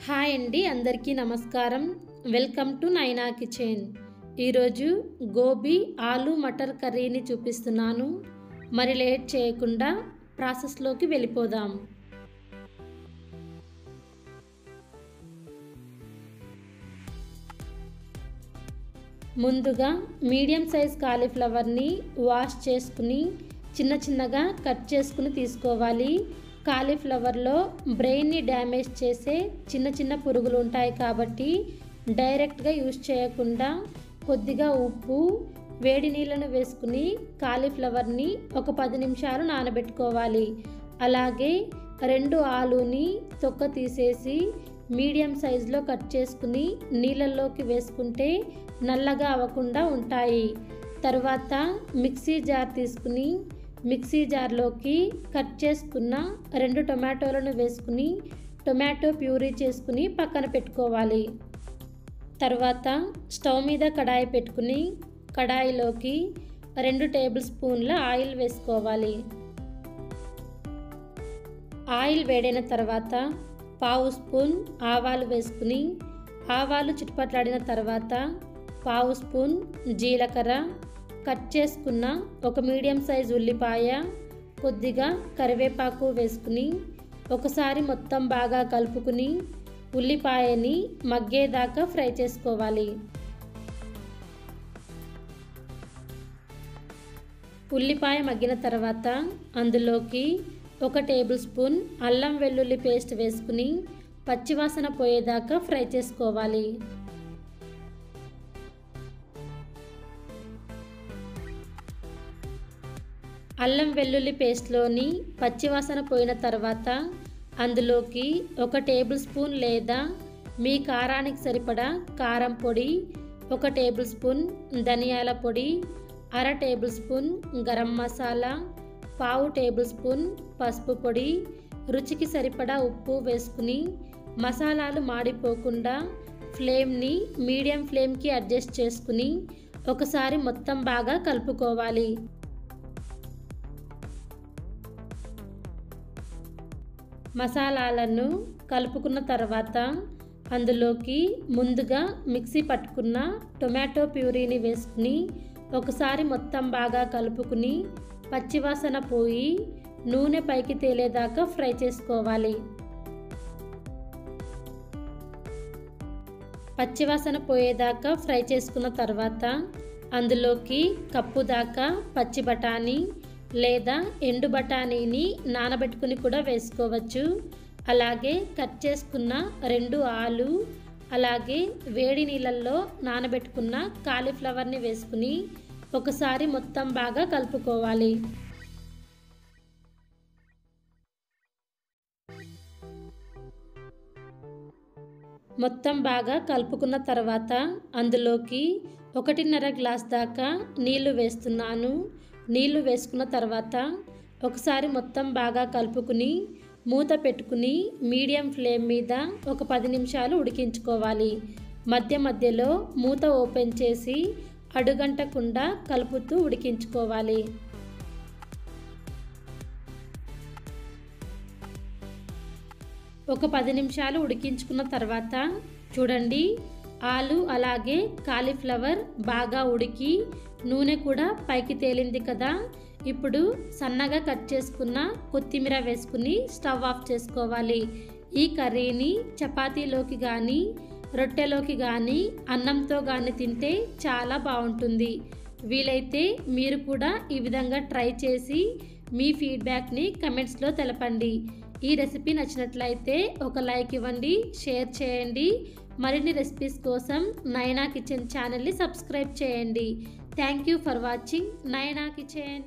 Hi అండి, అందరికీ నమస్కారం. వెల్కమ్ టు నైనా కిచెన్. ఈరోజు గోబీ ఆలు మటర్ కర్రీని చూపిస్తున్నాను. మరి లేట్ చేయకుండా ప్రాసెస్లోకి వెళ్ళిపోదాం. ముందుగా మీడియం సైజ్ కాలీఫ్లవర్ని వాష్ చేసుకుని చిన్నగా కట్ చేసుకుని తీసుకోవాలి. కాలీఫ్లవర్లో బ్రెయిన్ని డ్యామేజ్ చేసే చిన్న పురుగులు ఉంటాయి కాబట్టి డైరెక్ట్గా యూజ్ చేయకుండా కొద్దిగా ఉప్పు, వేడి నీళ్ళను వేసుకుని కాలీఫ్లవర్ని ఒక 10 నిమిషాలు నానబెట్టుకోవాలి. అలాగే 2 ఆలుని తొక్క తీసేసి మీడియం సైజులో కట్ చేసుకుని నీళ్ళల్లోకి వేసుకుంటే నల్లగా అవ్వకుండా ఉంటాయి. తర్వాత మిక్సీ జార్ తీసుకుని మిక్సీ జార్లోకి కట్ చేసుకున్న 2 టొమాటోలను వేసుకుని టొమాటో ప్యూరీ చేసుకుని పక్కన పెట్టుకోవాలి. తర్వాత స్టవ్ మీద కడాయి పెట్టుకుని కడాయిలోకి 2 టేబుల్ స్పూన్ల ఆయిల్ వేసుకోవాలి. ఆయిల్ వేడైన తర్వాత 1/2 స్పూన్ ఆవాలు వేసుకుని ఆవాలు చిటపట్లాడిన తర్వాత 1/2 స్పూన్ జీలకర్ర, కట్ చేసుకున్న ఒక మీడియం సైజ్ ఉల్లిపాయ, కొద్దిగా కరివేపాకు వేసుకుని ఒకసారి మొత్తం బాగా కలుపుకుని ఉల్లిపాయని మగ్గేదాకా ఫ్రై చేసుకోవాలి. ఉల్లిపాయ మగ్గిన తర్వాత అందులోకి 1 టేబుల్ స్పూన్ అల్లం వెల్లుల్లి పేస్ట్ వేసుకుని పచ్చివాసన పోయేదాకా ఫ్రై చేసుకోవాలి. అల్లం వెల్లుల్లి పేస్ట్లోని పచ్చివాసన పోయిన తర్వాత అందులోకి 1 టేబుల్ స్పూన్ లేదా మీ కారానికి సరిపడా కారం పొడి, 1 టేబుల్ స్పూన్ ధనియాల పొడి, 1/2 table spoon garam masala, 1/2 table spoon పసుపు పొడి, రుచికి సరిపడా ఉప్పు వేసుకుని మసాలాలు మాడిపోకుండా ఫ్లేమ్ని మీడియం ఫ్లేమ్కి అడ్జస్ట్ చేసుకుని ఒకసారి మొత్తం బాగా కలుపుకోవాలి. మసాలాలను కలుపుకున్న తర్వాత అందులోకి ముందుగా మిక్సీ పట్టుకున్న టొమాటో ప్యూరీని వేసుకుని ఒకసారి మొత్తం బాగా కలుపుకుని పచ్చివాసన పోయి నూనె పైకి తేలేదాకా ఫ్రై చేసుకోవాలి. పచ్చివాసన పోయేదాకా ఫ్రై చేసుకున్న తర్వాత అందులోకి కప్పు దాకా పచ్చి బఠానీ లేదా ఎండు బఠానీని నానబెట్టుకుని కూడా వేసుకోవచ్చు. అలాగే కట్ చేసుకున్న 2 ఆలు, అలాగే వేడి నీళ్ళల్లో నానబెట్టుకున్న కాలీఫ్లవర్ని వేసుకుని ఒకసారి మొత్తం బాగా కలుపుకోవాలి. మొత్తం బాగా కలుపుకున్న తర్వాత అందులోకి 1.5 గ్లాస్ దాకా నీళ్లు వేస్తున్నాను. నీళ్లు వేసుకున్న తర్వాత ఒకసారి మొత్తం బాగా కలుపుకుని మూత పెట్టుకుని మీడియం ఫ్లేమ్ మీద ఒక 10 నిమిషాలు ఉడికించుకోవాలి. మధ్యలో మూత ఓపెన్ చేసి అడుగంటకుండా కలుపుతూ ఉడికించుకోవాలి. ఒక 10 నిమిషాలు ఉడికించుకున్న తర్వాత చూడండి, ఆలు అలాగే కాలీఫ్లవర్ బాగా ఉడికి నూనె కూడా పైకి తేలింది కదా. ఇప్పుడు సన్నగా కట్ చేసుకున్న కొత్తిమీర వేసుకుని స్టవ్ ఆఫ్ చేసుకోవాలి. ఈ కర్రీని చపాతీలోకి కానీ రొట్టెలోకి కానీ అన్నంతో కానీ తింటే చాలా బాగుంటుంది. వీలైతే మీరు కూడా ఈ విధంగా ట్రై చేసి మీ ఫీడ్బ్యాక్ని కమెంట్స్లో తెలపండి. ఈ రెసిపీ నచ్చినట్లయితే ఒక లైక్ ఇవ్వండి, షేర్ చేయండి. మరిన్ని రెసిపీస్ కోసం నైనా కిచెన్ ఛానల్ని సబ్స్క్రైబ్ చేయండి. థ్యాంక్ యూ ఫర్ వాచింగ్ నైనా కిచెన్.